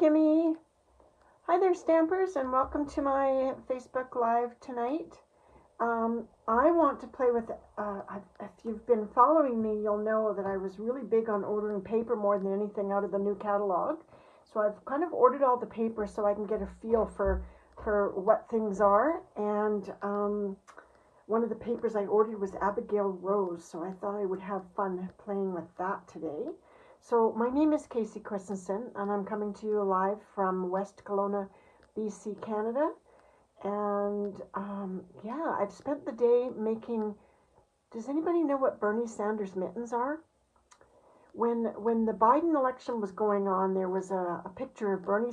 Kimmy. Hi there, Stampers, and welcome to my Facebook Live tonight. I want to play with, if you've been following me, you'll know that I was really big on ordering paper more than anything out of the new catalog. So I've kind of ordered all the paper so I can get a feel for what things are. And one of the papers I ordered was Abigail Rose, so I thought I would have fun playing with that today. So my name is Casey Christensen, and I'm coming to you live from West Kelowna, BC, Canada. And yeah, I've spent the day making, does anybody know what Bernie Sanders mittens are? When the Biden election was going on, there was a picture of Bernie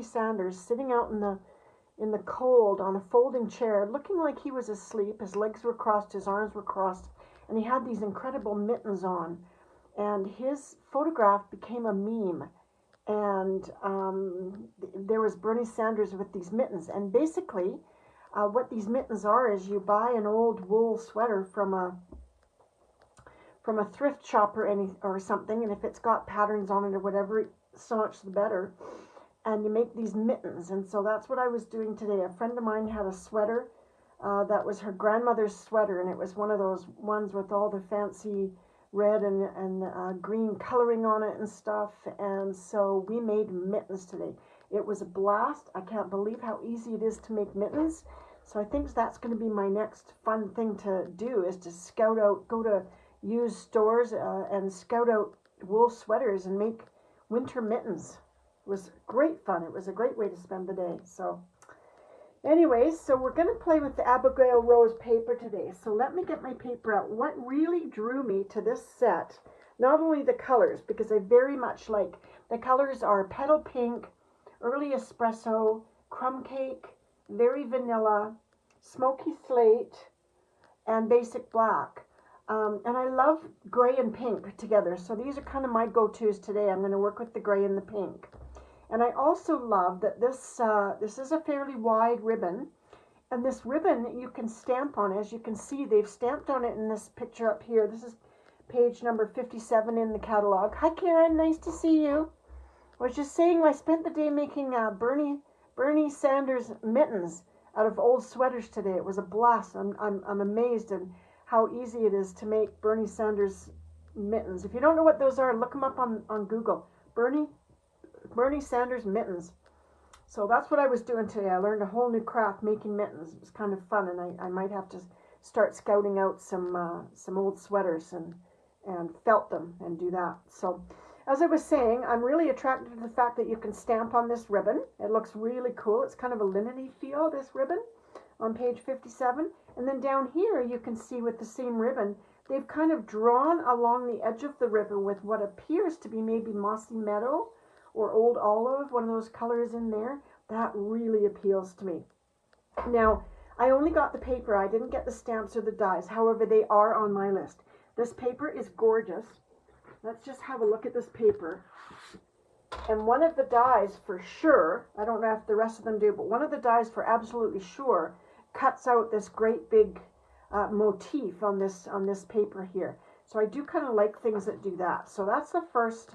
Sanders sitting out in the cold on a folding chair, looking like he was asleep. His legs were crossed, his arms were crossed, and he had these incredible mittens on. And his photograph became a meme. And there was Bernie Sanders with these mittens. And basically, what these mittens are is you buy an old wool sweater from a thrift shop or something, and if it's got patterns on it or whatever, so much the better. And you make these mittens. And so that's what I was doing today. A friend of mine had a sweater that was her grandmother's sweater, and it was one of those ones with all the fancy red and green coloring on it and stuff. And so we made mittens today. It was a blast. I can't believe how easy it is to make mittens. So I think that's going to be my next fun thing to do, is to scout out, go to used stores and scout out wool sweaters and make winter mittens. It was great fun. It was a great way to spend the day. So anyways, so we're going to play with the Abigail Rose paper today. So let me get my paper out. What really drew me to this set, not only the colors, because I very much like, the colors are petal pink, early espresso, crumb cake, very vanilla, smoky slate, and basic black. And I love gray and pink together. So these are kind of my go-tos today. I'm going to work with the gray and the pink. And I also love that this is a fairly wide ribbon, and this ribbon you can stamp on. As you can see, they've stamped on it in this picture up here. This is page number 57 in the catalog. Hi Karen, nice to see you. I was just saying, I spent the day making Bernie Sanders mittens out of old sweaters today. It was a blast. I'm amazed at how easy it is to make Bernie Sanders mittens. If you don't know what those are, look them up on Google. Bernie Sanders mittens. So that's what I was doing today. I learned a whole new craft, making mittens. It was kind of fun, and I might have to start scouting out some old sweaters and felt them and do that. So as I was saying, I'm really attracted to the fact that you can stamp on this ribbon. It looks really cool. It's kind of a linen-y feel, this ribbon, on page 57. And then down here you can see with the same ribbon, they've kind of drawn along the edge of the ribbon with what appears to be maybe mossy meadow or old olive, one of those colors in there. That really appeals to me. Now, I only got the paper. I didn't get the stamps or the dies. However, they are on my list. This paper is gorgeous. Let's just have a look at this paper. And one of the dies for sure, I don't know if the rest of them do, but one of the dies for absolutely sure cuts out this great big motif on this paper here. So I do kind of like things that do that. So that's the first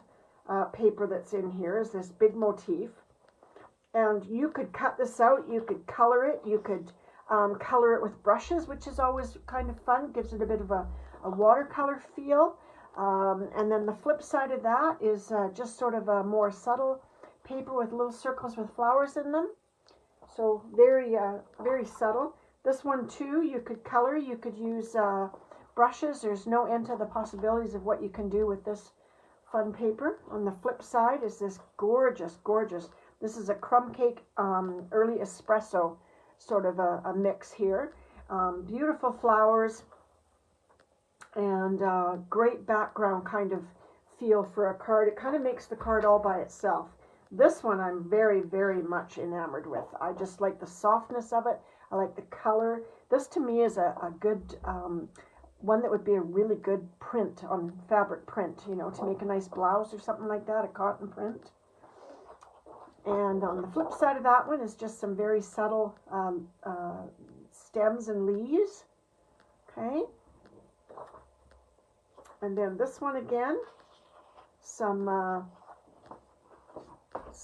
paper that's in here, is this big motif. And you could cut this out, you could color it, you could color it with brushes, which is always kind of fun, gives it a bit of a watercolor feel. And then the flip side of that is just sort of a more subtle paper with little circles with flowers in them. So very subtle. This one too, you could color, you could use brushes. There's no end to the possibilities of what you can do with this fun paper. On the flip side is this gorgeous, this is a crumb cake early espresso sort of a mix here. Beautiful flowers and great background kind of feel for a card. It kind of makes the card all by itself. This one I'm very, very much enamored with. I just like the softness of it. I like the color. This to me is a good one that would be a really good print on fabric print, you know, to make a nice blouse or something like that, a cotton print. And on the flip side of that one is just some very subtle stems and leaves. Okay. And then this one again, some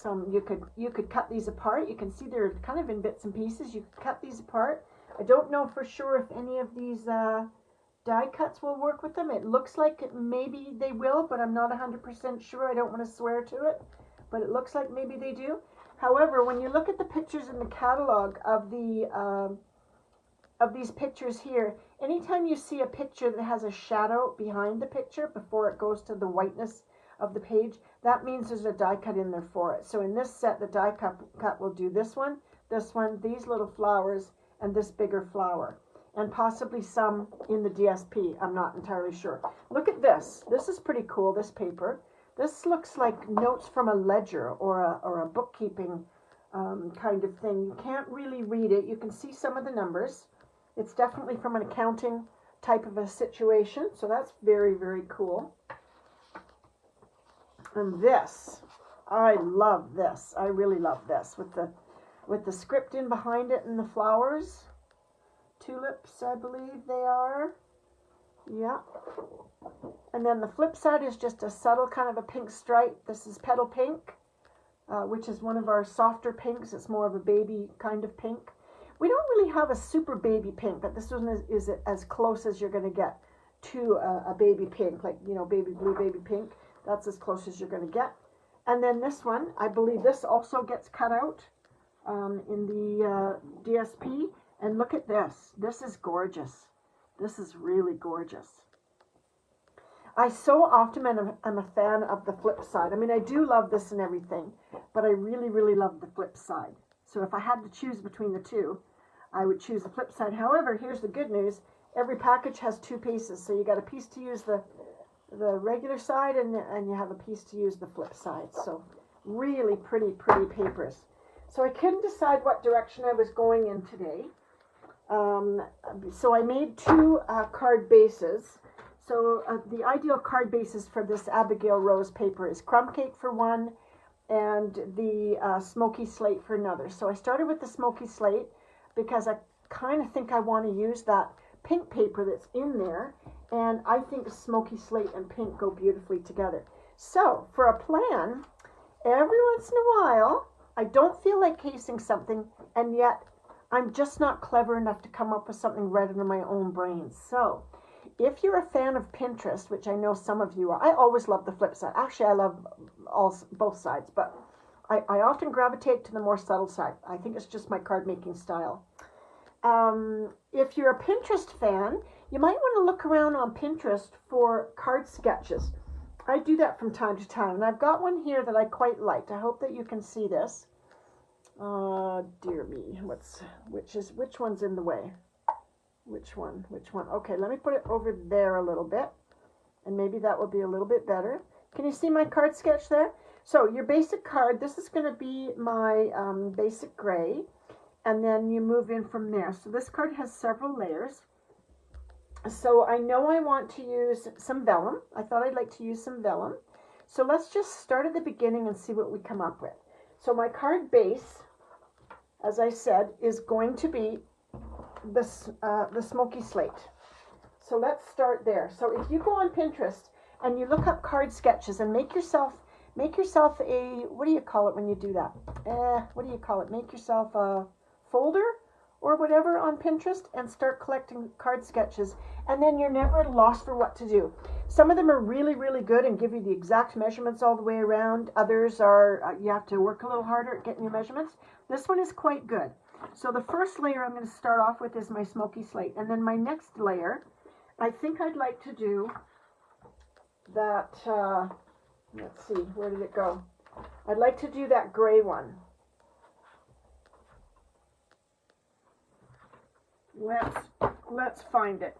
you could cut these apart. You can see they're kind of in bits and pieces. You could cut these apart. I don't know for sure if any of these die cuts will work with them. It looks like maybe they will, but I'm not 100% sure. I don't want to swear to it, but it looks like maybe they do. However, when you look at the pictures in the catalog of these pictures here, anytime you see a picture that has a shadow behind the picture before it goes to the whiteness of the page, that means there's a die cut in there for it. So in this set, the die cut will do this one, these little flowers, and this bigger flower, and possibly some in the DSP. I'm not entirely sure. Look at this. This is pretty cool, this paper. This looks like notes from a ledger or a bookkeeping kind of thing. You can't really read it. You can see some of the numbers. It's definitely from an accounting type of a situation, so that's very, very cool. And this, I love this. I really love this with the script in behind it and the flowers. Tulips, I believe they are. Yeah. And then the flip side is just a subtle kind of a pink stripe. This is Petal Pink, which is one of our softer pinks. It's more of a baby kind of pink. We don't really have a super baby pink, but this one is as close as you're going to get to a baby pink, like, you know, baby blue, baby pink. That's as close as you're going to get. And then this one, I believe this also gets cut out in the DSP. And look at this. This is gorgeous. This is really gorgeous. I so often am a fan of the flip side. I mean, I do love this and everything, but I really, really love the flip side. So if I had to choose between the two, I would choose the flip side. However, here's the good news. Every package has two pieces. So you got a piece to use the regular side, and you have a piece to use the flip side. So really pretty, pretty papers. So I couldn't decide what direction I was going in today. So I made two card bases. So the ideal card bases for this Abigail Rose paper is Crumb Cake for one, and the Smoky Slate for another. So I started with the Smoky Slate because I kind of think I want to use that pink paper that's in there, and I think Smoky Slate and pink go beautifully together. So for a plan, every once in a while, I don't feel like casing something, and yet I'm just not clever enough to come up with something right under my own brain. So if you're a fan of Pinterest, which I know some of you are, I always love the flip side. Actually, I love both sides, but I often gravitate to the more subtle side. I think it's just my card making style. If you're a Pinterest fan, you might want to look around on Pinterest for card sketches. I do that from time to time, and I've got one here that I quite liked. I hope that you can see this. Dear me, which one's in the way? Which one? Okay, let me put it over there a little bit, and maybe that will be a little bit better. Can you see my card sketch there? So your basic card, this is going to be my basic gray, and then you move in from there. So this card has several layers. So I know I want to use some vellum. I thought I'd like to use some vellum. So let's just start at the beginning and see what we come up with. So my card base, as I said, is going to be the Smoky Slate. So let's start there. So if you go on Pinterest and you look up card sketches and make yourself a, what do you call it when you do that? What do you call it? Make yourself a folder or whatever on Pinterest and start collecting card sketches, and then you're never at a loss for what to do. Some of them are really, really good and give you the exact measurements all the way around. Others are, you have to work a little harder at getting your measurements. This one is quite good. So the first layer I'm going to start off with is my Smoky Slate, and then my next layer, I think I'd like to do that, let's see, where did it go? I'd like to do that gray one. Let's find it.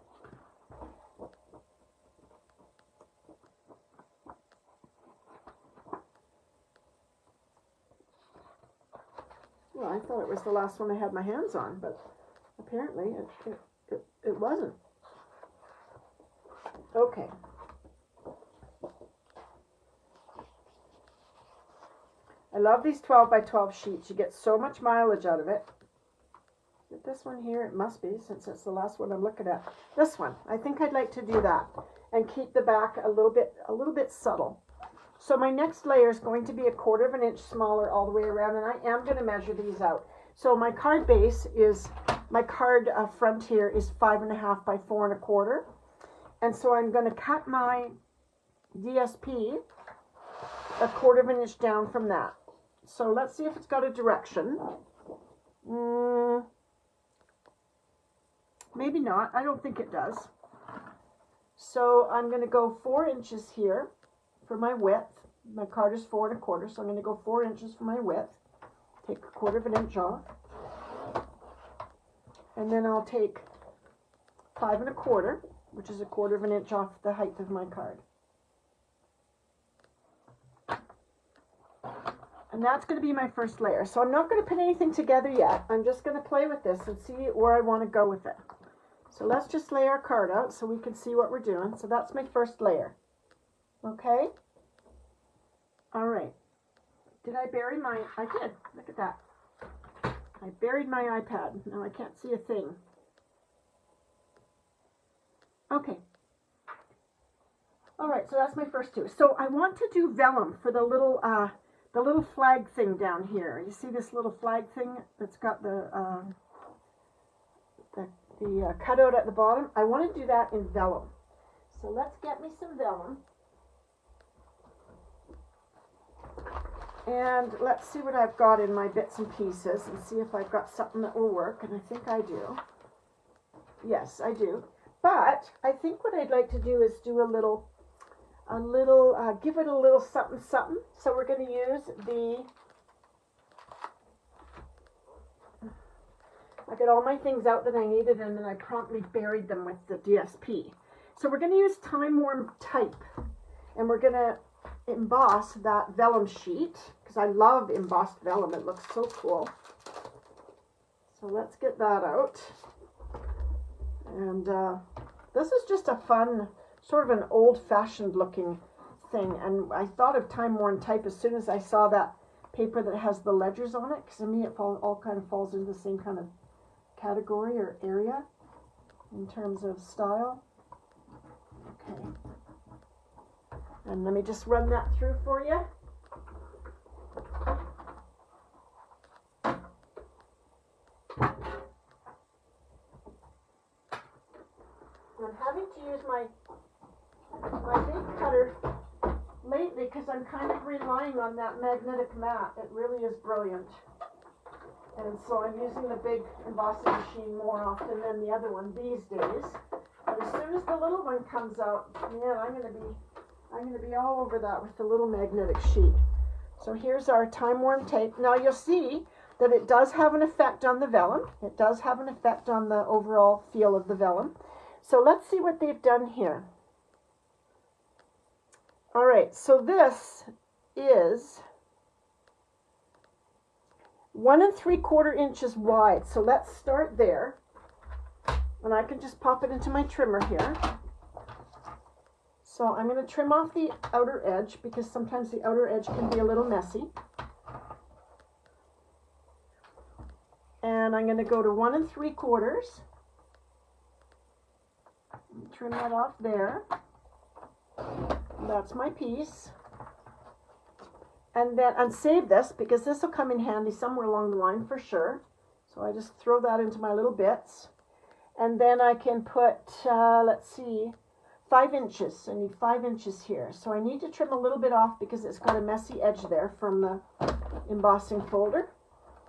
Well, I thought it was the last one I had my hands on, but apparently it wasn't. Okay. I love these 12 by 12 sheets. You get so much mileage out of it. Is it this one here? It must be, since it's the last one I'm looking at. This one. I think I'd like to do that and keep the back a little bit subtle. So my next layer is going to be 1/4 of an inch smaller all the way around, and I am going to measure these out. So my card base is, my card front here is 5.5 by 4 1/4. And so I'm going to cut my DSP 1/4 of an inch down from that. So let's see if it's got a direction. Maybe not. I don't think it does. So I'm going to go 4 inches here for my width. My card is 4 1/4, so I'm going to go 4 inches for my width. Take 1/4 of an inch off. And then I'll take 5 1/4, which is 1/4 of an inch off the height of my card. And that's going to be my first layer. So I'm not going to put anything together yet. I'm just going to play with this and see where I want to go with it. So let's just lay our card out so we can see what we're doing. So that's my first layer. Okay? All right. Did I bury my... I did. Look at that. I buried my iPad. Now I can't see a thing. Okay. All right, so that's my first two. So I want to do vellum for the little flag thing down here. You see this little flag thing that's got the cutout at the bottom? I want to do that in vellum. So let's get me some vellum. And let's see what I've got in my bits and pieces and see if I've got something that will work. And I think I do. Yes, I do. But I think what I'd like to do is do give it a little something something. So we're going to use I got all my things out that I needed, and then I promptly buried them with the DSP. So we're going to use time worn type, and we're going to emboss that vellum sheet, because I love embossed vellum. It looks so cool. So let's get that out. And this is just a fun, sort of an old-fashioned looking thing. And I thought of time worn type as soon as I saw that paper that has the ledgers on it, because to me it all kind of falls into the same kind of category or area in terms of style. Okay. And let me just run that through for you. I'm having to use my big cutter lately because I'm kind of relying on that magnetic mat. It really is brilliant. And so I'm using the big embossing machine more often than the other one these days. But as soon as the little one comes out, man, I'm gonna be all over that with the little magnetic sheet. So here's our time worn tape. Now you'll see that it does have an effect on the vellum. It does have an effect on the overall feel of the vellum. So let's see what they've done here. All right, so this is 1 3/4 inches wide. So let's start there. And I can just pop it into my trimmer here. So I'm going to trim off the outer edge because sometimes the outer edge can be a little messy. And I'm going to go to 1 3/4. Trim that off there. That's my piece. And then unsave this because this will come in handy somewhere along the line for sure. So I just throw that into my little bits. And then I can put, let's see, 5 inches. I need 5 inches here. So I need to trim a little bit off because it's got a messy edge there from the embossing folder.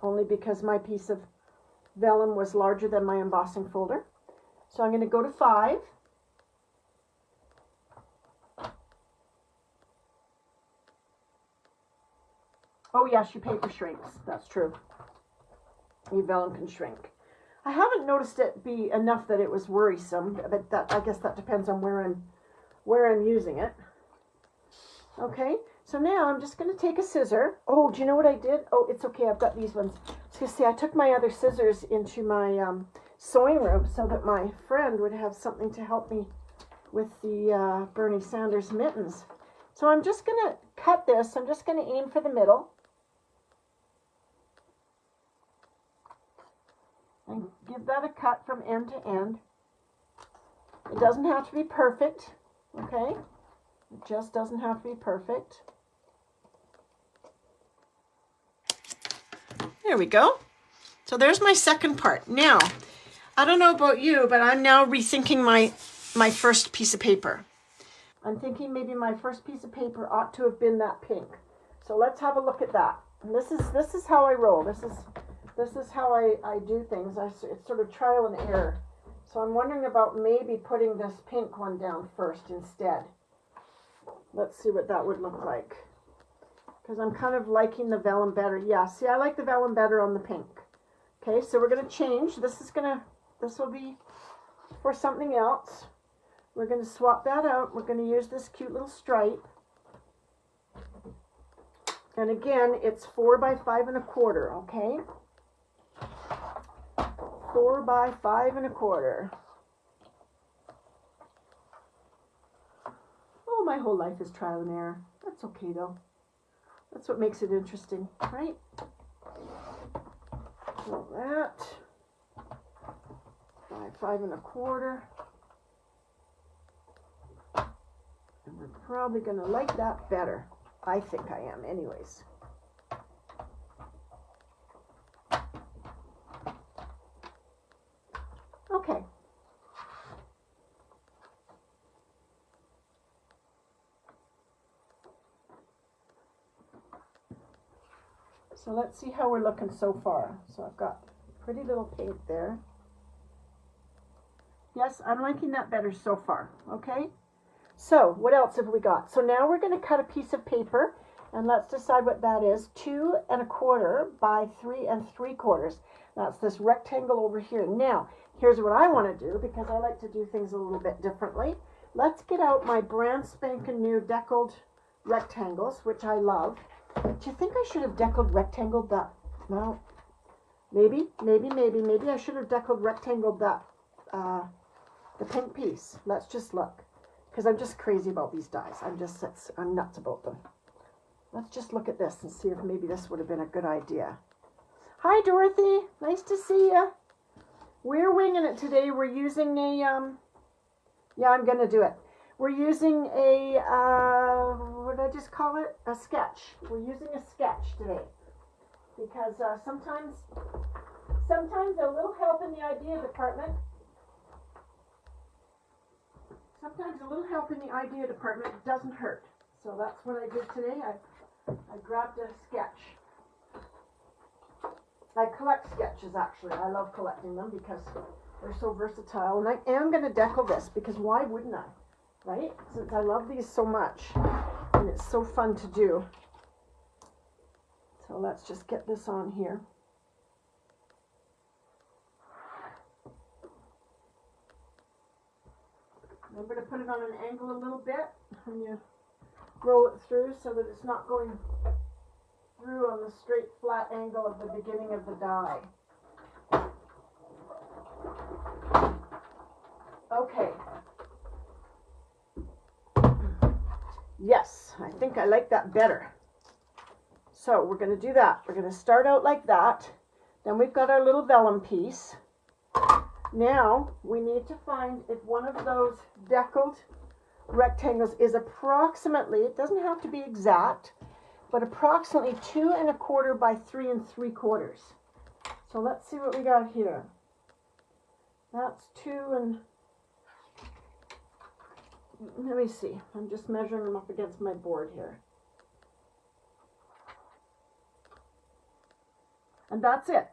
Only because my piece of vellum was larger than my embossing folder. So I'm going to go to 5. Oh yes, your paper shrinks. That's true. Your vellum can shrink. I haven't noticed it be enough that it was worrisome, but that, I guess that depends on where I'm using it. Okay, so now I'm just going to take a scissor. Oh, do you know what I did? Oh, it's okay. I've got these ones. So see, I took my other scissors into my sewing room so that my friend would have something to help me with the Bernie Sanders mittens. So I'm just going to cut this. I'm just going to aim for the middle. And give that a cut from end to end. It doesn't have to be perfect, okay? It just doesn't have to be perfect. There we go. So there's my second part. Now, I don't know about you, but I'm now rethinking my first piece of paper. I'm thinking maybe my first piece of paper ought to have been that pink. So let's have a look at that. And this is how I roll. This is how I do things. It's sort of trial and error. So I'm wondering about maybe putting this pink one down first instead. Let's see what that would look like. Because I'm kind of liking the vellum better. Yeah, see, I like the vellum better on the pink. Okay, so we're going to change. This will be for something else. We're going to swap that out. We're going to use this cute little stripe. And again, it's 4 by 5 1/4, okay? 4 by 5 1/4. Oh, my whole life is trial and error. That's okay though. That's what makes it interesting, right? So that by 5 1/4. And we're probably going to like that better. I think I am anyways. Okay. So let's see how we're looking so far. So I've got pretty little pink there. Yes, I'm liking that better so far, okay? So what else have we got? So now we're going to cut a piece of paper, and let's decide what that is. 2 1/4 by 3 3/4. That's this rectangle over here. Now, here's what I want to do, because I like to do things a little bit differently. Let's get out my brand spanking new deckled rectangles, which I love. Do you think I should have deckled rectangled that? Well, maybe I should have deckled rectangled that, the pink piece. Let's just look. Because I'm just crazy about these dies. I'm nuts about them. Let's just look at this and see if maybe this would have been a good idea. Hi, Dorothy. Nice to see you. We're winging it today. We're using a, yeah, I'm going to do it. We're using a, what did I just call it? A sketch. We're using a sketch today. Because sometimes a little help in the idea department. Sometimes a little help in the idea department doesn't hurt. So that's what I did today. I grabbed a sketch. I collect sketches, actually. I love collecting them because they're so versatile. And I am going to decal this, because why wouldn't I? Right? Since I love these so much. And it's so fun to do. So let's just get this on here. Remember to put it on an angle a little bit when you roll it through, so that it's not going through on the straight flat angle of the beginning of the die. Okay. Yes, I think I like that better. So we're going to do that. We're going to start out like that. Then we've got our little vellum piece. Now we need to find if one of those deckled rectangles is approximately, it doesn't have to be exact, but approximately 2 1/4 by 3 3/4. So let's see what we got here. That's 2 and, let me see, I'm just measuring them up against my board here. And that's it.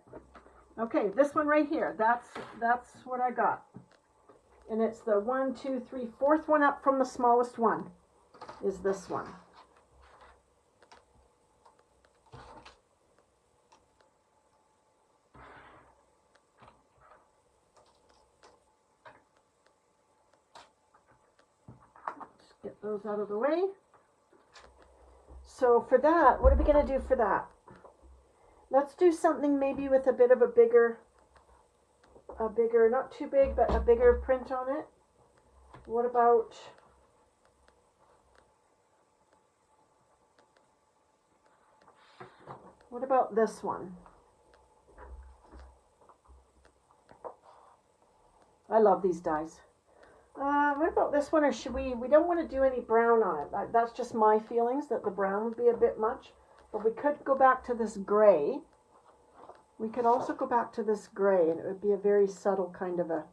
Okay, this one right here, that's what I got. And it's the 1, 2, 3, 4th one up from the smallest one is this one. Just get those out of the way. So for that, what are we going to do for that? Let's do something maybe with a bit of a bigger, not too big, but a bigger print on it. What about, this one? I love these dies. What about this one, or should we don't want to do any brown on it. That's just my feelings, that the brown would be a bit much. But we could go back to this gray We could also go back to this gray, and it would be a very subtle kind of a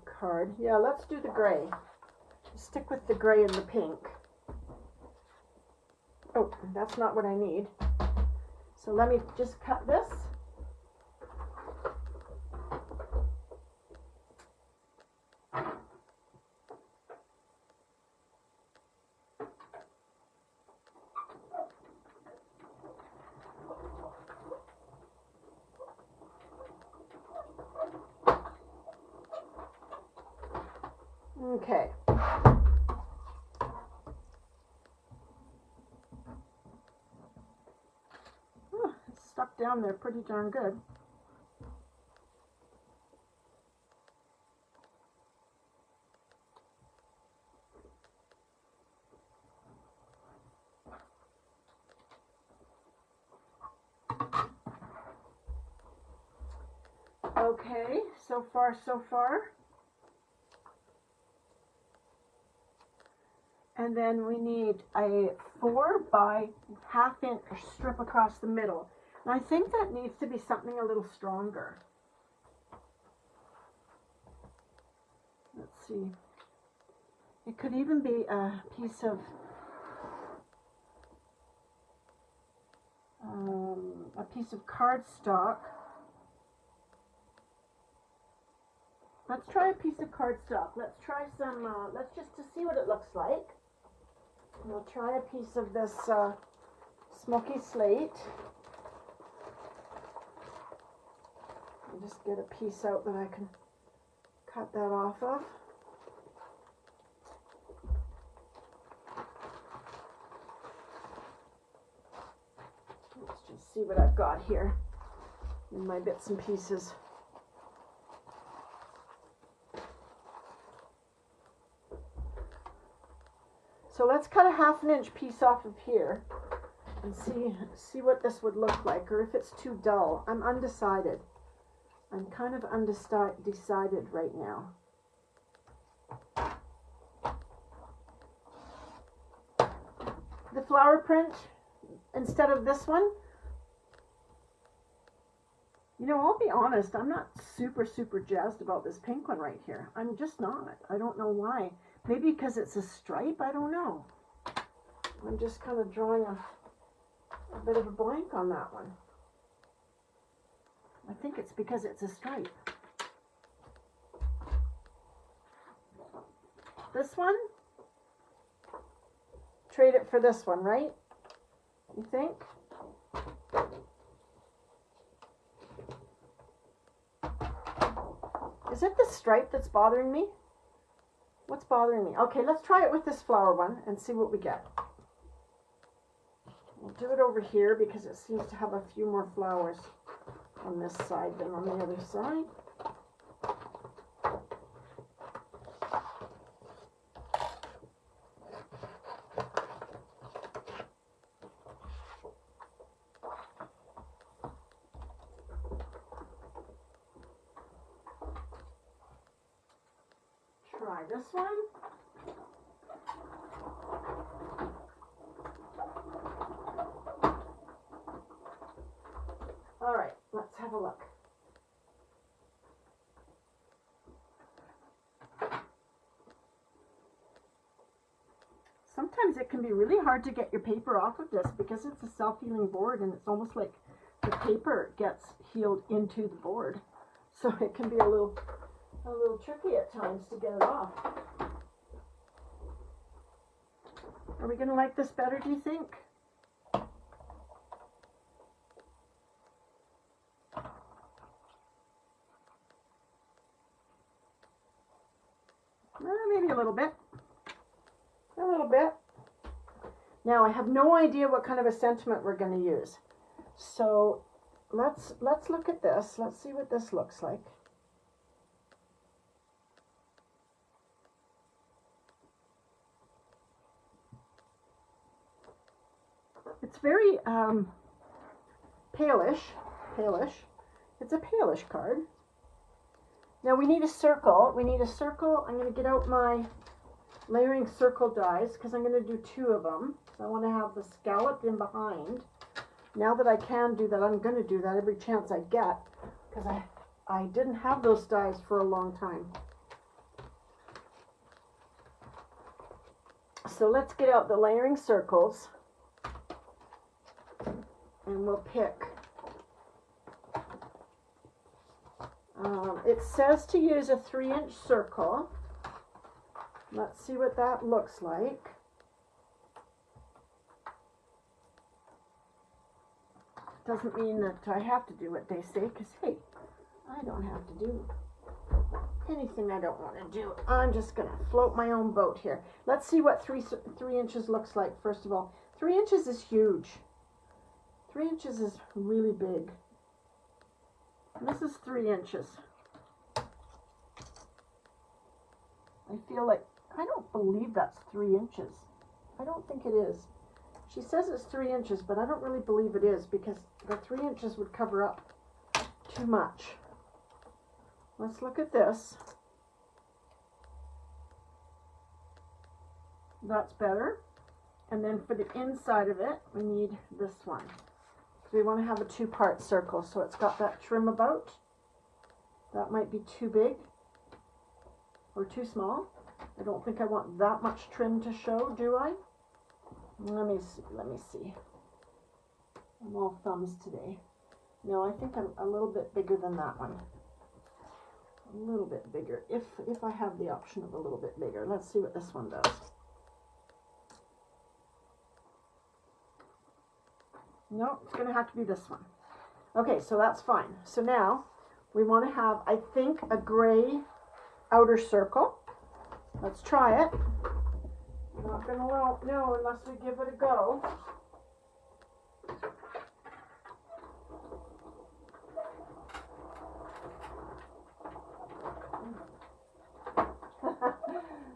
card. Yeah, let's do the gray. Stick with the gray and the pink. Oh, that's not what I need. So let me just cut this. Okay. Oh, it's stuck down there pretty darn good. Okay, so far, so far. And then we need a 4 by 1/2 inch strip across the middle. And I think that needs to be something a little stronger. Let's see. It could even be a piece of cardstock. Let's try a piece of cardstock. Let's try some, let's just to see what it looks like. We'll try a piece of this smoky slate. I'll just get a piece out that I can cut that off of. Let's just see what I've got here in my bits and pieces. So let's cut a 1/2 inch piece off of here and see what this would look like, or if it's too dull. I'm undecided. I'm kind of undecided right now. The flower print, instead of this one, you know, I'll be honest, I'm not super jazzed about this pink one right here. I'm just not. I don't know why. Maybe because it's a stripe, I don't know. I'm just kind of drawing a bit of a blank on that one. I think it's because it's a stripe. This one? Trade it for this one, right? You think? Is it the stripe that's bothering me? What's bothering me? Okay, let's try it with this flower one and see what we get. We'll do it over here because it seems to have a few more flowers on this side than on the other side. Try this one. All right, let's have a look. Sometimes it can be really hard to get your paper off of this because it's a self-healing board, and it's almost like the paper gets healed into the board. So it can be a little tricky at times to get it off. Are we going to like this better, do you think? Maybe a little bit. A little bit. Now I have no idea what kind of a sentiment we're going to use. So let's look at this. Let's see what this looks like. It's very palish. It's a palish card. Now we need a circle. I'm going to get out my layering circle dies because I'm going to do 2 of them. So I want to have the scallop in behind. Now that I can do that, I'm going to do that every chance I get, because I didn't have those dies for a long time. So let's get out the layering circles, and we'll pick. It says to use a 3-inch circle. Let's see what that looks like. Doesn't mean that I have to do what they say, because hey, I don't have to do anything I don't want to do. I'm just going to float my own boat here. Let's see what 3 inches looks like, first of all. 3 inches is huge. 3 inches is really big. This is 3 inches. I feel like, I don't believe that's 3 inches. I don't think it is. She says it's 3 inches, but I don't really believe it is, because the 3 inches would cover up too much. Let's look at this. That's better. And then for the inside of it, we need this one. So we want to have a 2-part circle, so it's got that trim about. That might be too big or too small. I don't think I want that much trim to show, do I? Let me see. I'm all thumbs today. No, I think I'm a little bit bigger than that one. A little bit bigger, if I have the option of a little bit bigger. Let's see what this one does. No, it's going to have to be this one. Okay, so that's fine. So now we want to have, I think, a gray outer circle. Let's try it. I'm not going to know unless we give it a go.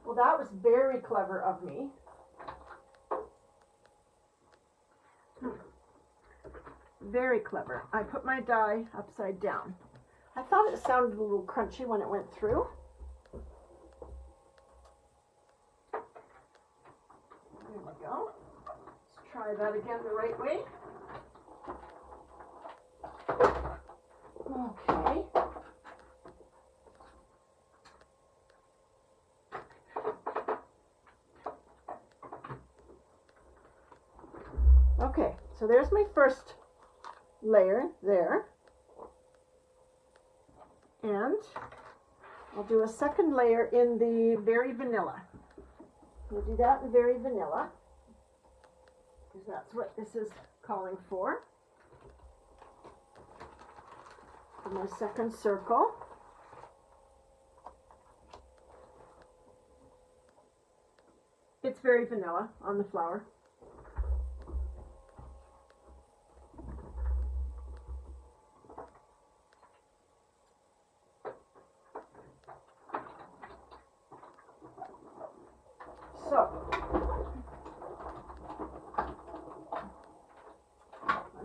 Well, that was very clever of me. Very clever. I put my die upside down. I thought it sounded a little crunchy when it went through. There we go. Let's try that again the right way. Okay. Okay, so there's my first layer there. And I'll do a second layer in the Very Vanilla. We'll do that in Very Vanilla, because that's what this is calling for my second circle. It's Very Vanilla on the flower.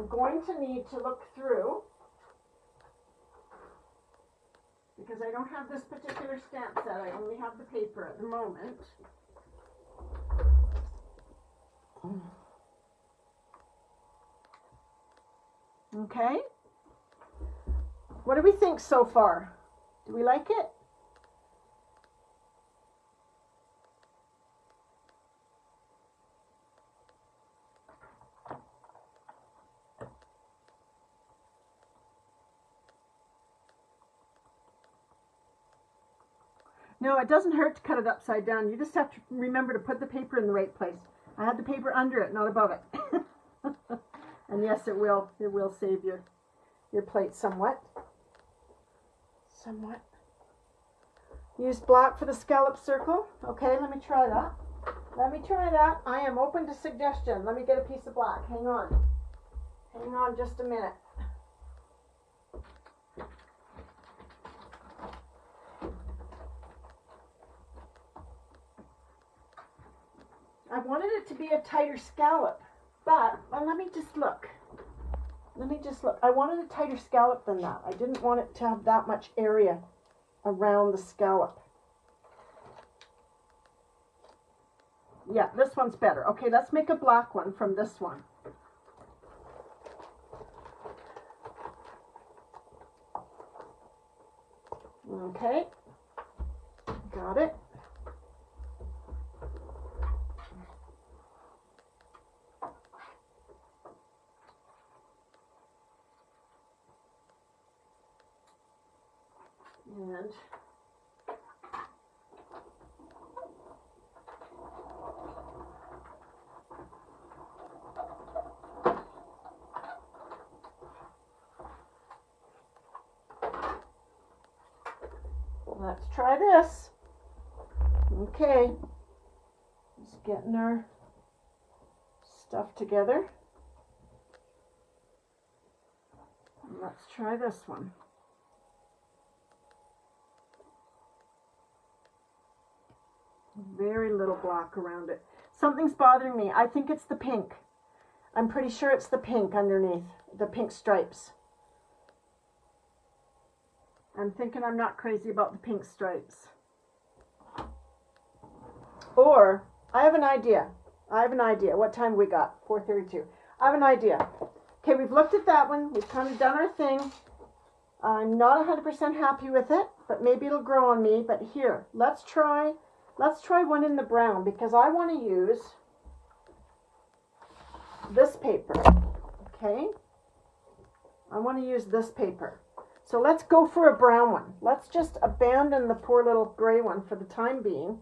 Going to need to look through, because I don't have this particular stamp set. I only have the paper at the moment. Okay. What do we think so far? Do we like it? No, it doesn't hurt to cut it upside down. You just have to remember to put the paper in the right place. I had the paper under it, not above it. And yes, it will save your plate somewhat. Use black for the scallop circle. Okay, let me try that. I am open to suggestion. Let me get a piece of black. Hang on just a minute. I wanted it to be a tighter scallop, but let me just look. I wanted a tighter scallop than that. I didn't want it to have that much area around the scallop. Yeah, this one's better. Okay, let's make a black one from this one. And let's try this. Okay, just getting our stuff together. Let's try this one. Very little block around it. Something's bothering me. I think it's the pink. I'm pretty sure it's the pink underneath, the pink stripes. I'm thinking I'm not crazy about the pink stripes. Or, I have an idea. What time we got? 4:32. I have an idea. Okay, we've looked at that one. We've kind of done our thing. I'm not 100% happy with it, but maybe it'll grow on me. But here, let's try one in the brown, because I want to use this paper. Okay? I want to use this paper. So let's go for a brown one. Let's just abandon the poor little gray one for the time being,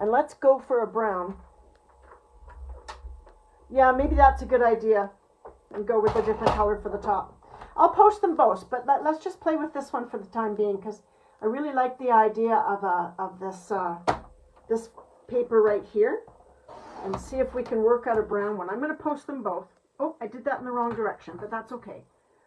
and let's go for a brown. Yeah, maybe that's a good idea, and go with a different color for the top. I'll post them both, but let's just play with this one for the time being, because I really like the idea of this paper right here, and see if we can work out a brown one. I'm going to post them both. Oh, I did that in the wrong direction, but that's okay.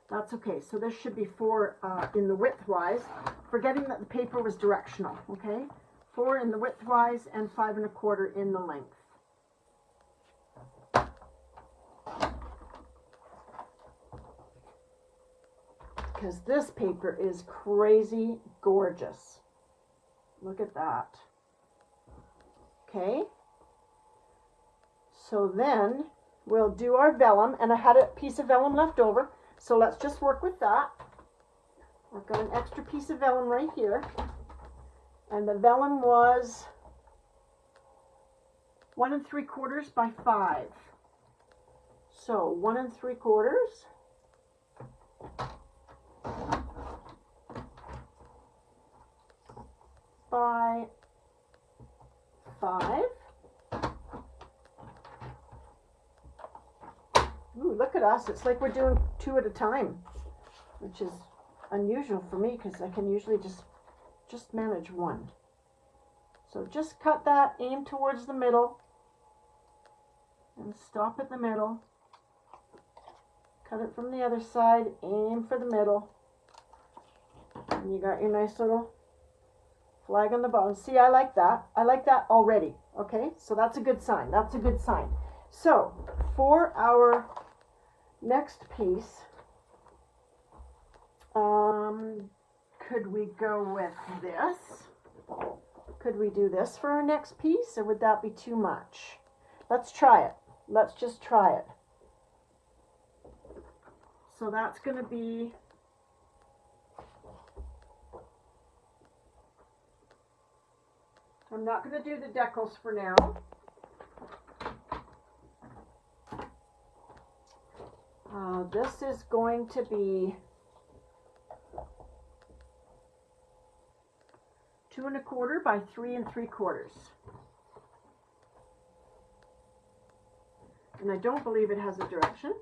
That's okay. So this should be 4 in the width-wise, forgetting that the paper was directional, okay? 4 in the width-wise and 5 1/4 in the length. Because this paper is crazy gorgeous. Look at that. Okay. So then we'll do our vellum, and I had a piece of vellum left over, so let's just work with that. I've got an extra piece of vellum right here, and the vellum was 1 3/4 by 5. So 1 3/4 by 5. Ooh, look at us. It's like we're doing 2 at a time, which is unusual for me, because I can usually just manage 1. So just cut that, aim towards the middle, and stop at the middle. Cut it from the other side, aim for the middle, and you got your nice little flag on the bottom. See, I like that. I like that already. Okay, so that's a good sign. That's a good sign. So for our next piece, could we go with this? Could we do this for our next piece, or would that be too much? Let's try it. Let's just try it. So that's going to be I'm not going to do the decals for now. This is going to be 2 1/4 by 3 3/4. And I don't believe it has a direction.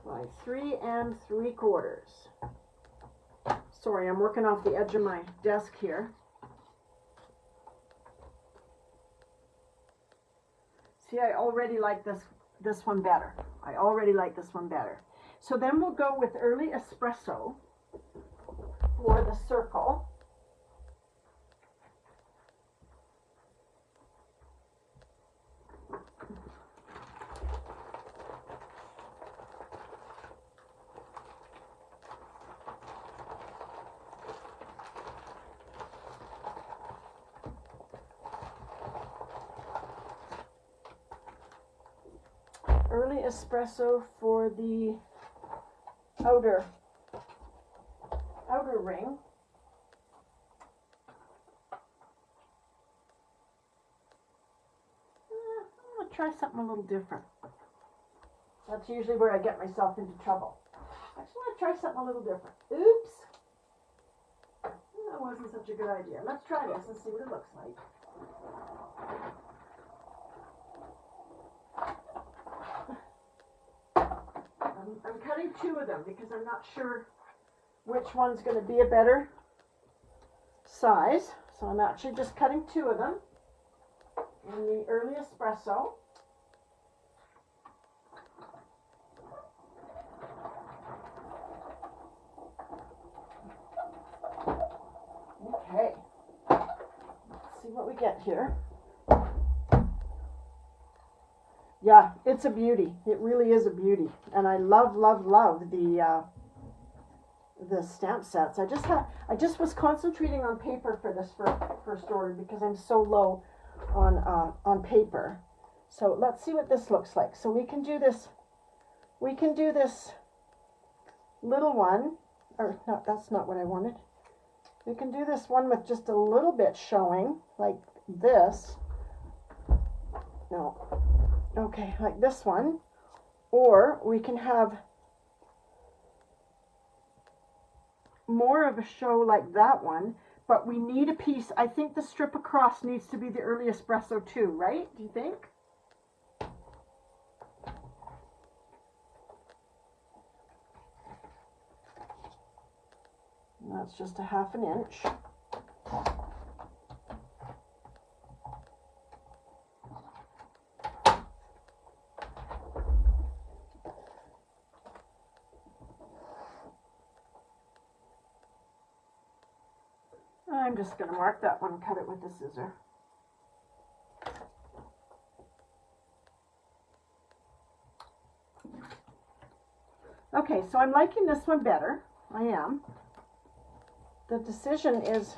By 3 3/4. Sorry, I'm working off the edge of my desk here. See, I already like this one better. I already like this one better. So then we'll go with Early Espresso for the circle. Early Espresso for the outer ring. I'm going to try something a little different. That's usually where I get myself into trouble. I just want to try something a little different. Oops. That wasn't such a good idea. Let's try this and see what it looks like. I'm cutting two of them because I'm not sure which one's going to be a better size. So I'm actually just cutting two of them in the early espresso. Okay, let's see what we get here. Yeah, it's a beauty. It really is a beauty. And I love, love, love the stamp sets. I just was concentrating on paper for this first order because I'm so low on paper. So let's see what this looks like. So we can do this little one, or no, that's not what I wanted. We can do this one with just a little bit showing, like this. No. Okay, like this one. Or we can have more of a show like that one, but we need a piece. I think the strip across needs to be the early espresso too, right? Do you think? And that's just a 1/2 inch. I'm just going to mark that one and cut it with the scissor. Okay, so I'm liking this one better. I am. The decision is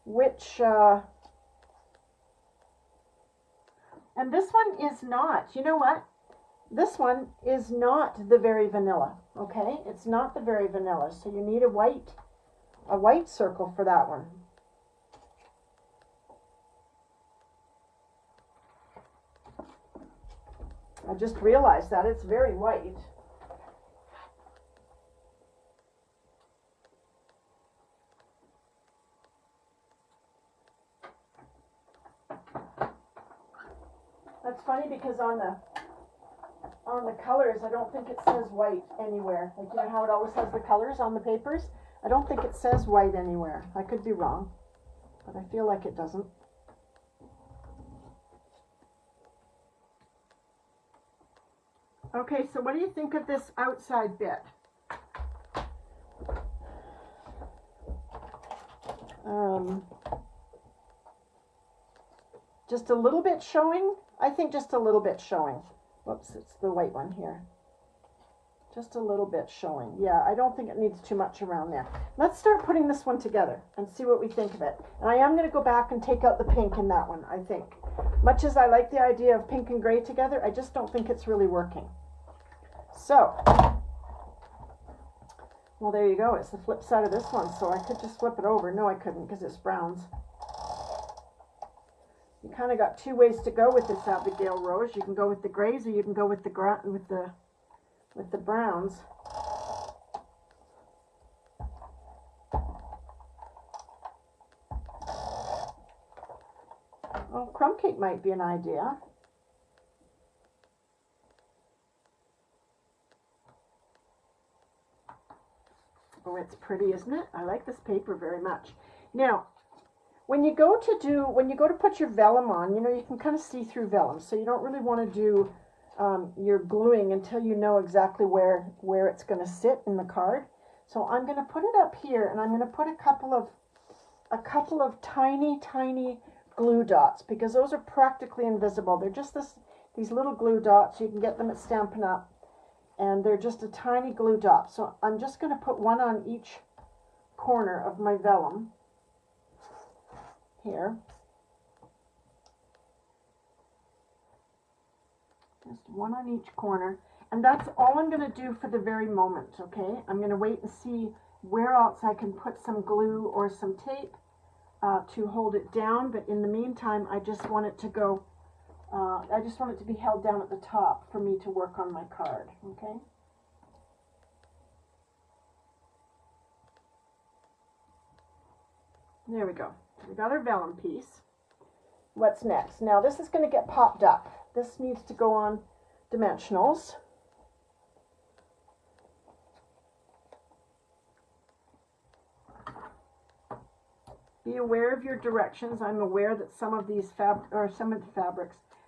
which, and this one is not, you know what? This one is not the very vanilla, okay? It's not the very vanilla, so you need a white circle for that one. I just realized that it's very white. That's funny because on the colors, I don't think it says white anywhere. Like, you know how it always has the colors on the papers? I don't think it says white anywhere. I could be wrong, but I feel like it doesn't. Okay, so what do you think of this outside bit? Just a little bit showing? I think just a little bit showing. Whoops, it's the white one here. Just a little bit showing. Yeah, I don't think it needs too much around there. Let's start putting this one together and see what we think of it. And I am going to go back and take out the pink in that one, I think. Much as I like the idea of pink and gray together, I just don't think it's really working. So, well, there you go. It's the flip side of this one, so I could just flip it over. No, I couldn't because it's browns. You kind of got two ways to go with this Abigail Rose. You can go with the grays, or you can go with the browns. Oh, crumb cake might be an idea. Oh, it's pretty, isn't it? I like this paper very much. Now, when you go to put your vellum on, you know, you can kind of see through vellum, so you don't really want to do your gluing until you know exactly where it's going to sit in the card. So I'm going to put it up here, and I'm going to put a couple of tiny glue dots, because those are practically invisible. They're just these little glue dots. You can get them at Stampin' Up, and they're just a tiny glue dot. So I'm just going to put one on each corner of my vellum here. Just one on each corner, and that's all I'm going to do for the very moment, okay? I'm going to wait and see where else I can put some glue or some tape to hold it down, but in the meantime, I just want it to go, I just want it to be held down at the top for me to work on my card, okay? There we go. We got our vellum piece. What's next? Now this is going to get popped up. This needs to go on dimensionals. Be aware of your directions. I'm aware that some of these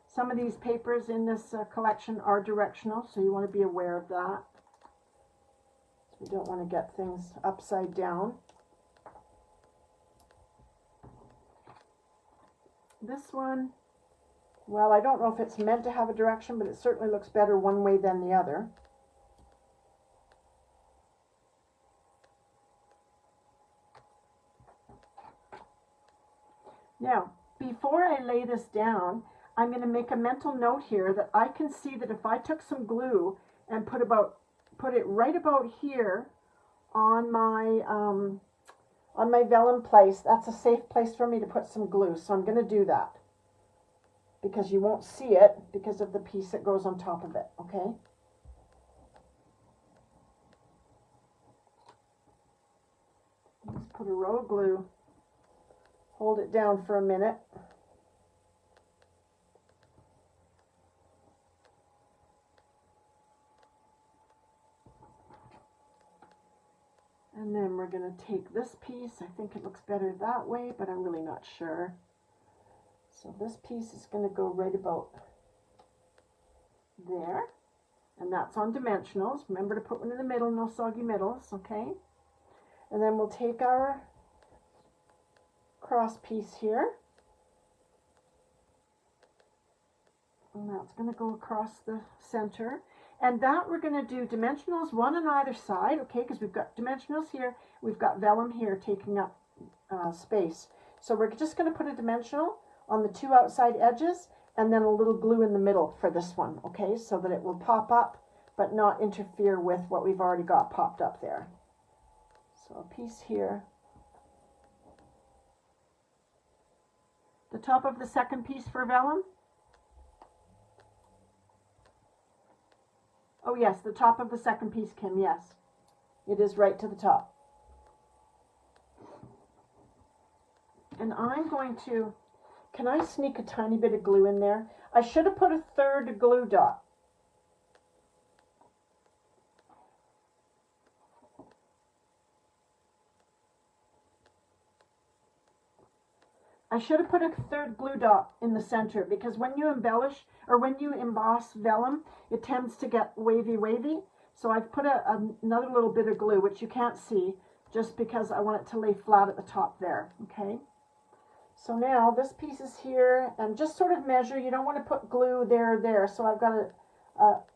some of these papers in this collection are directional, so you want to be aware of that. We don't want to get things upside down. This one, well, I don't know if it's meant to have a direction, but it certainly looks better one way than the other. Now, before I lay this down, I'm going to make a mental note here that I can see that if I took some glue and put it right about here on my vellum place, that's a safe place for me to put some glue. So I'm going to do that because you won't see it because of the piece that goes on top of it, okay? Just put a row of glue. Hold it down for a minute. And then we're going to take this piece. I think it looks better that way, but I'm really not sure. So this piece is going to go right about there. And that's on dimensionals. Remember to put one in the middle, no soggy middles, okay? And then we'll take our cross piece here, and that's going to go across the center, and that we're going to do dimensionals one on either side, okay, because we've got dimensionals here, we've got vellum here taking up space, so we're just going to put a dimensional on the two outside edges and then a little glue in the middle for this one, okay, so that it will pop up but not interfere with what we've already got popped up there. So a piece here. The top of the second piece for vellum. Oh yes, the top of the second piece, Kim, yes. It is right to the top. And I'm going to, can I sneak a tiny bit of glue in there? I should have put a third glue dot. I should have put a third glue dot in the center because when you embellish or when you emboss vellum, it tends to get wavy. So I've put another little bit of glue, which you can't see, just because I want it to lay flat at the top there, okay? So now this piece is here, and just sort of measure. You don't want to put glue there. So I've got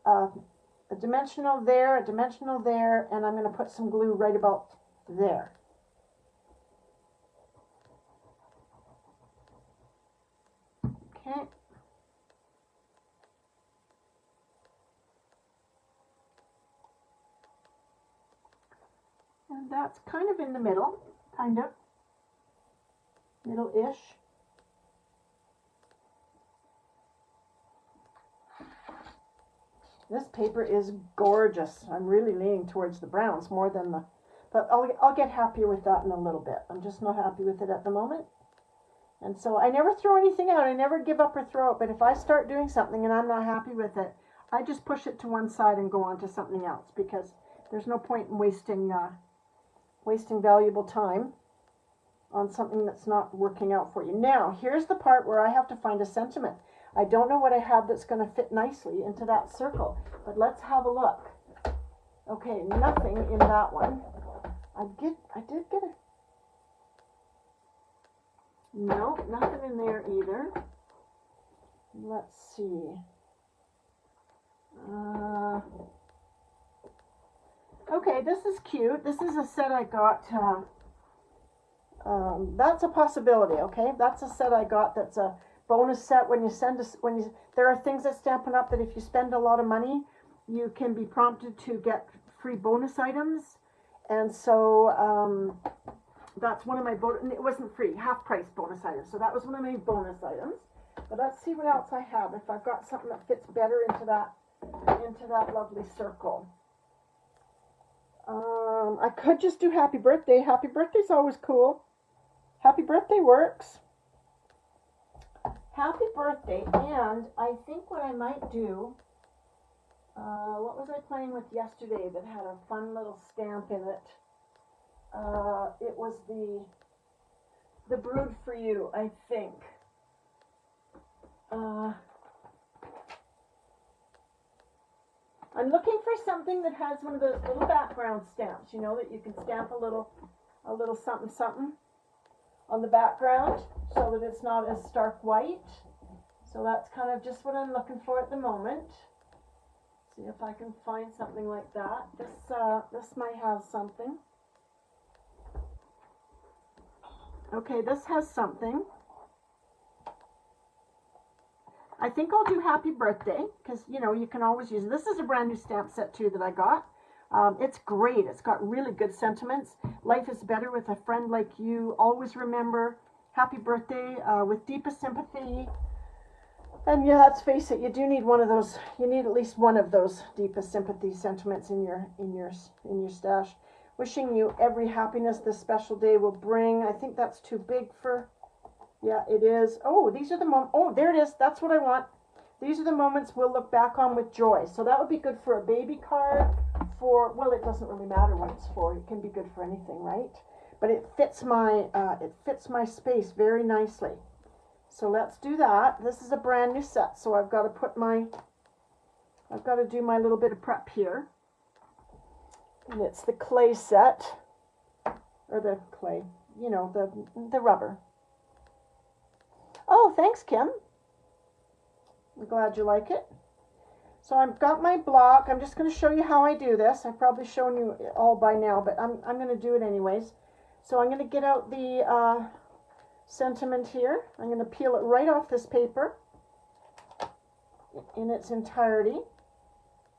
a dimensional there, a dimensional there, and I'm going to put some glue right about there. Okay. And that's kind of in the middle, kind of. Middle-ish. This paper is gorgeous. I'm really leaning towards the browns more than the, but I'll get happier with that in a little bit. I'm just not happy with it at the moment. And so I never throw anything out. I never give up or throw it. But if I start doing something and I'm not happy with it, I just push it to one side and go on to something else, because there's no point in wasting valuable time on something that's not working out for you. Now, here's the part where I have to find a sentiment. I don't know what I have that's going to fit nicely into that circle, but let's have a look. Okay, nothing in that one. I did get it. No, nothing in there either. Let's see. Okay, this is cute. This is a set I got. That's a possibility. Okay, that's a set I got. That's a bonus set. When you there are things at Stampin' Up that if you spend a lot of money, you can be prompted to get free bonus items, and so that's one of my bonus. It wasn't free, half price bonus items. So that was one of my bonus items. But let's see what else I have. If I've got something that fits better into that lovely circle. I could just do happy birthday. Happy birthday's always cool. Happy birthday works. Happy birthday. And I think what I might do, what was I playing with yesterday that had a fun little stamp in it? It was the Brood for You, I think. I'm looking for something that has one of those little background stamps, you know, that you can stamp a little something something on the background so that it's not as stark white. So that's kind of just what I'm looking for at the moment. See if I can find something like that. This might have something. Okay, this has something. I think I'll do Happy Birthday, because, you know, you can always use it. This is a brand new stamp set, too, that I got. It's great. It's got really good sentiments. Life is better with a friend like you. Always remember. Happy birthday, with deepest sympathy. And yeah, let's face it, you do need one of those. You need at least one of those deepest sympathy sentiments in your stash. Wishing you every happiness this special day will bring. I think that's too big for... Yeah, it is. Oh, these are the moments. Oh, there it is. That's what I want. These are the moments we'll look back on with joy. So that would be good for a baby card. For, well, it doesn't really matter what it's for. It can be good for anything, right? But it fits my space very nicely. So let's do that. This is a brand new set, so I've got to do my little bit of prep here. And it's the clay set, or the clay, you know, the rubber. Oh, thanks, Kim. I'm glad you like it. So I've got my block. I'm just going to show you how I do this. I've probably shown you all by now, but I'm going to do it anyways. So I'm going to get out the sentiment here. I'm going to peel it right off this paper in its entirety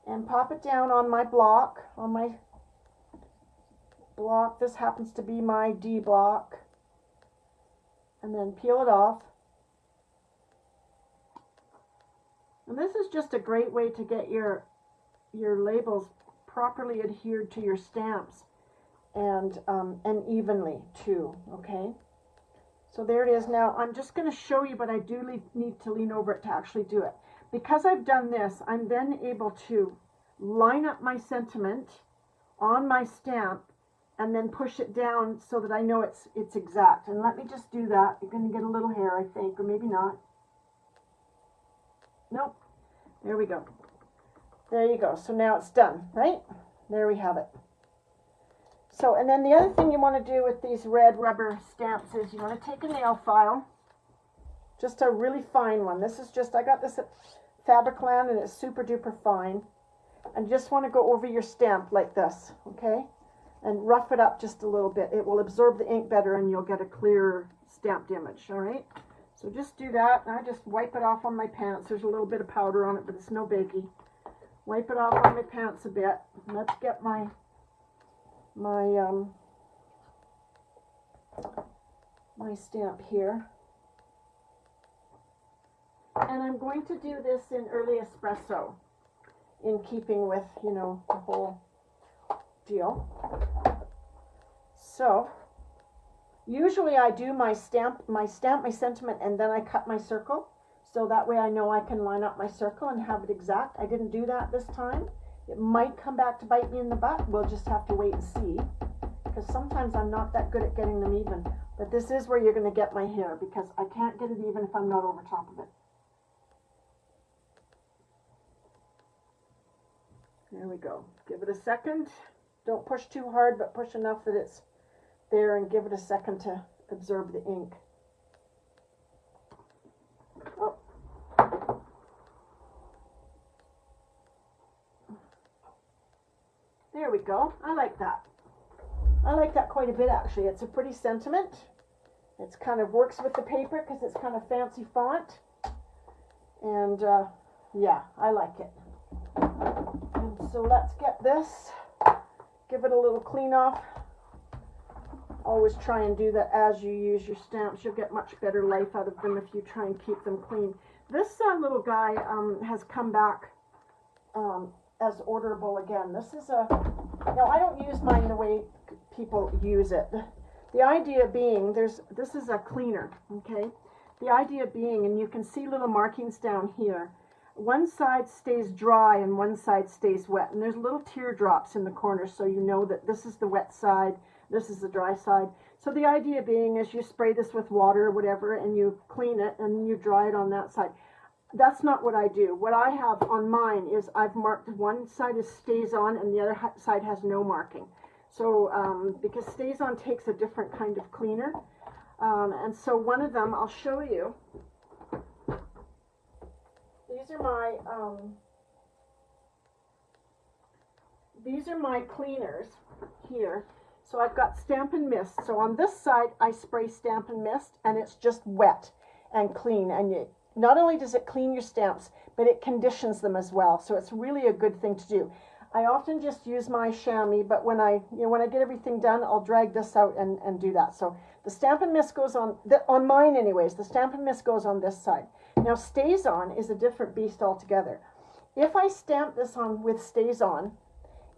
and pop it down on my block. This happens to be my D block. And then peel it off. And this is just a great way to get your labels properly adhered to your stamps and evenly too, okay? So there it is. Now I'm just going to show you, but I do need to lean over it to actually do it. Because I've done this, I'm then able to line up my sentiment on my stamp and then push it down so that I know it's exact. And let me just do that. You're going to get a little hair, I think, or maybe not. Nope. There we go. There you go. So now it's done, right? There we have it. So, and then the other thing you want to do with these red rubber stamps is you want to take a nail file, just a really fine one. This is just, I got this at Fabricland and it's super duper fine. And just want to go over your stamp like this, okay? And rough it up just a little bit. It will absorb the ink better and you'll get a clearer stamped image, all right? So just do that, and I just wipe it off on my pants. There's a little bit of powder on it, but it's no biggie. Wipe it off on my pants a bit. Let's get my stamp here. And I'm going to do this in early espresso, in keeping with, you know, the whole deal. So usually I do my sentiment, and then I cut my circle. So that way I know I can line up my circle and have it exact. I didn't do that this time. It might come back to bite me in the butt. We'll just have to wait and see. Because sometimes I'm not that good at getting them even. But this is where you're going to get my hair, because I can't get it even if I'm not over top of it. There we go. Give it a second. Don't push too hard, but push enough that it's there, and give it a second to absorb the ink. Oh. There we go. I like that. I like that quite a bit, actually. It's a pretty sentiment. It's kind of works with the paper because it's kind of fancy font. And yeah, I like it. And so let's get this. Give it a little clean off. Always try and do that as you use your stamps. You'll get much better life out of them if you try and keep them clean. This little guy has come back as orderable again. This is a... Now, I don't use mine the way people use it. The idea being, this is a cleaner, okay? The idea being, and you can see little markings down here, one side stays dry and one side stays wet, and there's little teardrops in the corner, so you know that this is the wet side, this is the dry side. So the idea being is you spray this with water or whatever, and you clean it, and you dry it on that side. That's not what I do. What I have on mine is I've marked one side is stays on and the other side has no marking. So because stays on takes a different kind of cleaner. And so one of them, I'll show you. These are my cleaners here. So I've got Stampin' Mist. So on this side I spray Stampin' Mist and it's just wet and clean, and not only does it clean your stamps, but it conditions them as well. So it's really a good thing to do. I often just use my chamois, but when I get everything done, I'll drag this out and do that. So the Stampin' Mist goes on mine anyways. The Stampin' Mist goes on this side. Now Stays On is a different beast altogether. If I stamp this on with Stays On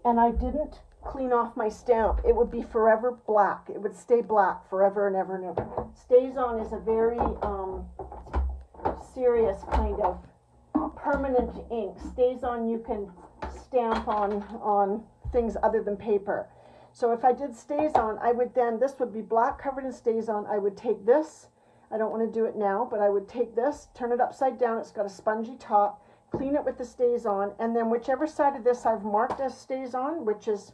and I didn't clean off my stamp, it would be forever black. It would stay black forever and ever and ever. Stays On is a very serious kind of permanent ink. Stays On you can stamp on things other than paper. So if I did Stays On, I would then, this would be black covered in Stays On. I would take this, I don't want to do it now, but I would take this, turn it upside down, it's got a spongy top, clean it with the Stays On, and then whichever side of this I've marked as Stays On, which is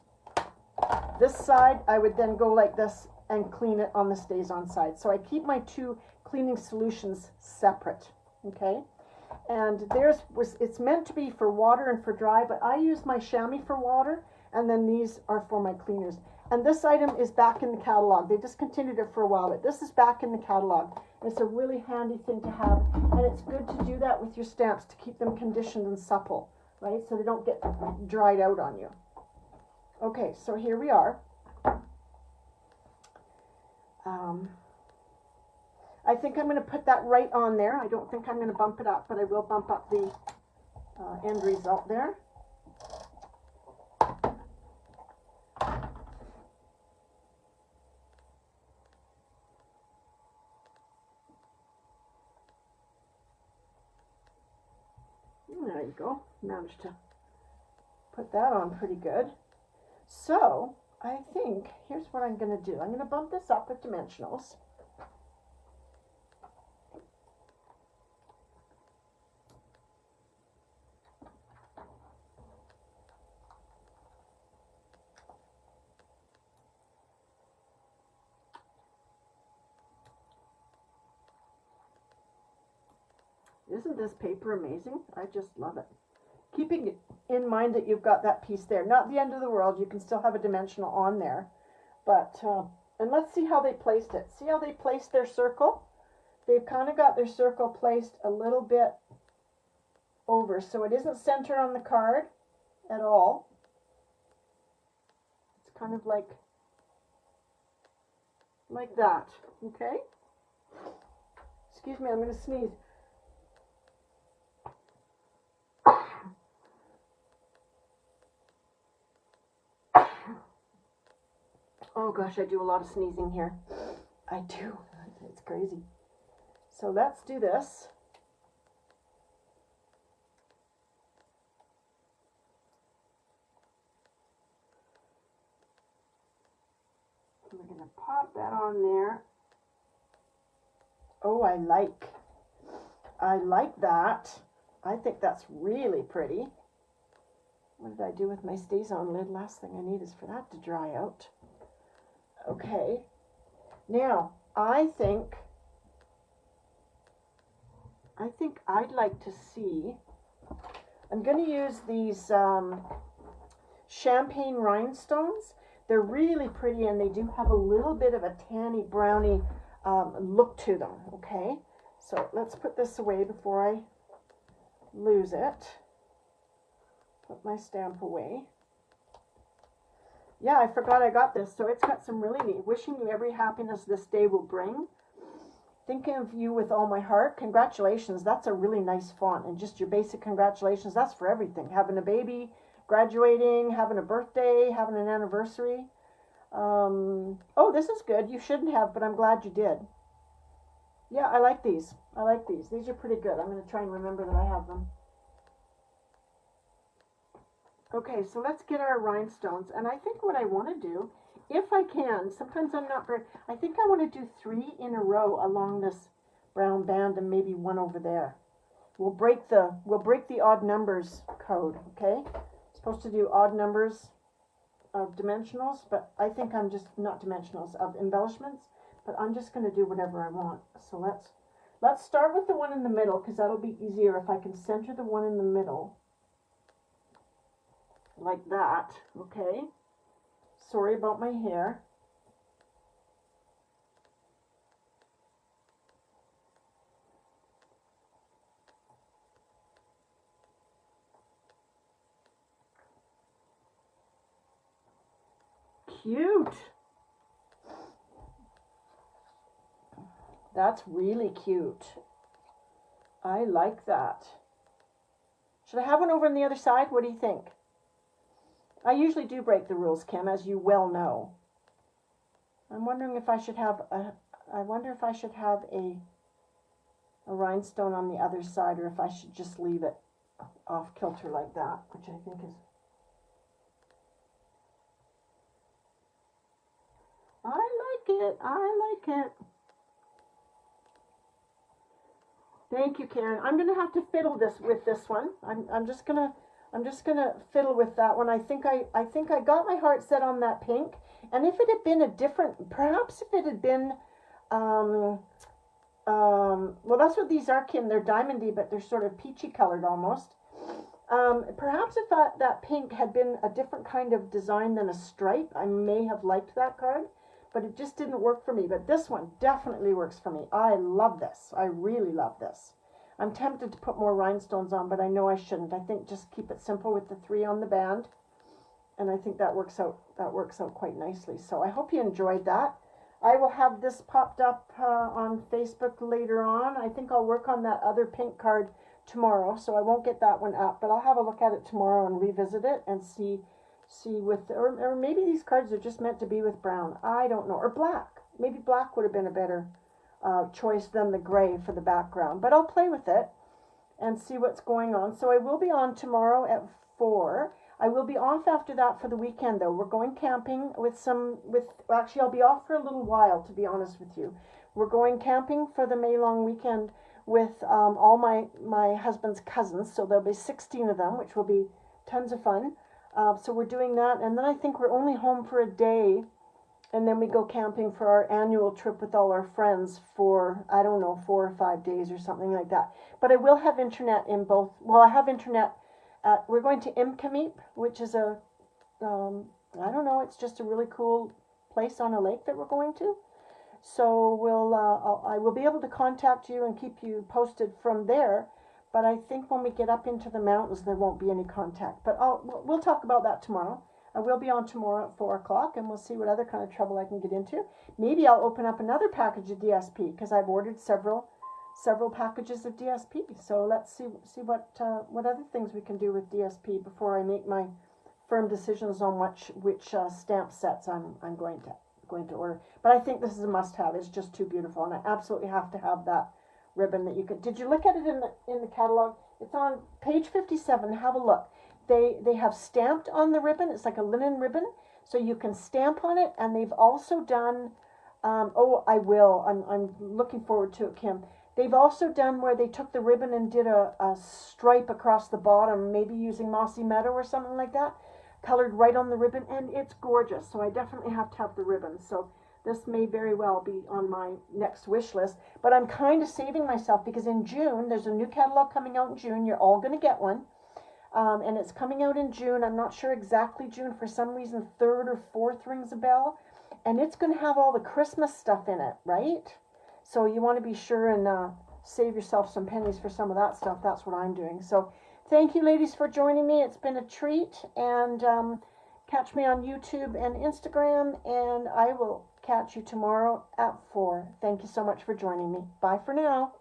this side, I would then go like this and clean it on the Stays On side. So I keep my two cleaning solutions separate, okay? And it's meant to be for water and for dry, but I use my chamois for water, and then these are for my cleaners. And this item is back in the catalog. They discontinued it for a while, but this is back in the catalog. It's a really handy thing to have, and it's good to do that with your stamps to keep them conditioned and supple, right? So they don't get dried out on you. Okay, so here we are. I think I'm going to put that right on there. I don't think I'm going to bump it up, but I will bump up the end result there. There you go. Managed to put that on pretty good. So I think here's what I'm going to do. I'm going to bump this up with dimensionals. Isn't this paper amazing? I just love it. Keeping in mind that you've got that piece there. Not the end of the world. You can still have a dimensional on there. But, and let's see how they placed it. See how they placed their circle? They've kind of got their circle placed a little bit over. So it isn't centered on the card at all. It's kind of like that. Okay? Excuse me, I'm going to sneeze. Oh gosh, I do a lot of sneezing here. I do. It's crazy. So let's do this. We're going to pop that on there. Oh, I like that. I think that's really pretty. What did I do with my Stays On lid? Last thing I need is for that to dry out. Okay, now I think I'd like to see, I'm going to use these champagne rhinestones. They're really pretty and they do have a little bit of a tanny browny look to them, okay? So let's put this away before I lose it. Put my stamp away. Yeah, I forgot I got this. So it's got some really neat. Wishing you every happiness this day will bring. Thinking of you with all my heart. Congratulations. That's a really nice font. And just your basic congratulations. That's for everything. Having a baby, graduating, having a birthday, having an anniversary. Oh, this is good. You shouldn't have, but I'm glad you did. Yeah, I like these. I like these. These are pretty good. I'm going to try and remember that I have them. Okay, so let's get our rhinestones. And I think what I want to do, if I can, sometimes I'm not very, I think I want to do 3 in a row along this brown band and maybe 1 over there. We'll break the odd numbers code, okay? Supposed to do odd numbers of dimensionals, but I think I'm just, not dimensionals, of embellishments, but I'm just going to do whatever I want. So let's start with the one in the middle, because that'll be easier if I can center the one in the middle. Like that, okay? Sorry about my hair. Cute. That's really cute. I like that. Should I have one over on the other side? What do you think? I usually do break the rules, Kim, as you well know. I'm wondering if I should have a, I wonder if I should have a rhinestone on the other side, or if I should just leave it off kilter like that, which I think is, I like it, I like it. Thank you, Karen. I'm gonna have to fiddle with this one. I'm just gonna fiddle with that one. I think I got my heart set on that pink. And if it had been a different, perhaps if it had been, well, that's what these are, Kim. They're diamondy, but they're sort of peachy colored almost. Perhaps if that pink had been a different kind of design than a stripe, I may have liked that card. But it just didn't work for me. But this one definitely works for me. I love this. I really love this. I'm tempted to put more rhinestones on, but I know I shouldn't. I think just keep it simple with the 3 on the band. And I think that works out quite nicely. So I hope you enjoyed that. I will have this popped up on Facebook later on. I think I'll work on that other pink card tomorrow, so I won't get that one up, but I'll have a look at it tomorrow and revisit it and see with, or maybe these cards are just meant to be with brown. I don't know. Or black. Maybe black would have been a better choice than the gray for the background. But I'll play with it and see what's going on. So I will be on tomorrow at 4. I will be off after that for the weekend, though. We're going camping actually, I'll be off for a little while, to be honest with you. We're going camping for the May long weekend with all my husband's cousins. So there'll be 16 of them, which will be tons of fun. So we're doing that, and then I think we're only home for a day, and then we go camping for our annual trip with all our friends for, I don't know, 4 or 5 days or something like that. But I will have internet in both, well, I have internet at, we're going to Imkameep, which is a, I don't know, it's just a really cool place on a lake that we're going to. So I will be able to contact you and keep you posted from there. But I think when we get up into the mountains, there won't be any contact. But we'll talk about that tomorrow. I will be on tomorrow at 4 o'clock, and we'll see what other kind of trouble I can get into. Maybe I'll open up another package of DSP, because I've ordered several packages of DSP. So let's see what other things we can do with DSP before I make my firm decisions on which stamp sets I'm going to order. But I think this is a must-have. It's just too beautiful, and I absolutely have to have that ribbon that you could. Did you look at it in the catalog? It's on page 57. Have a look. They have stamped on the ribbon. It's like a linen ribbon, so you can stamp on it. And they've also done. Oh, I will. I'm looking forward to it, Kim. They've also done where they took the ribbon and did a stripe across the bottom, maybe using Mossy Meadow or something like that, colored right on the ribbon, and it's gorgeous. So I definitely have to have the ribbon. So this may very well be on my next wish list, but I'm kind of saving myself because in June, there's a new catalog coming out in June. You're all going to get one. And it's coming out in June. I'm not sure exactly June. For some reason, 3rd or 4th rings a bell. And it's going to have all the Christmas stuff in it, right? So you want to be sure and save yourself some pennies for some of that stuff. That's what I'm doing. So thank you, ladies, for joining me. It's been a treat. And catch me on YouTube and Instagram. And I will catch you tomorrow at 4. Thank you so much for joining me. Bye for now.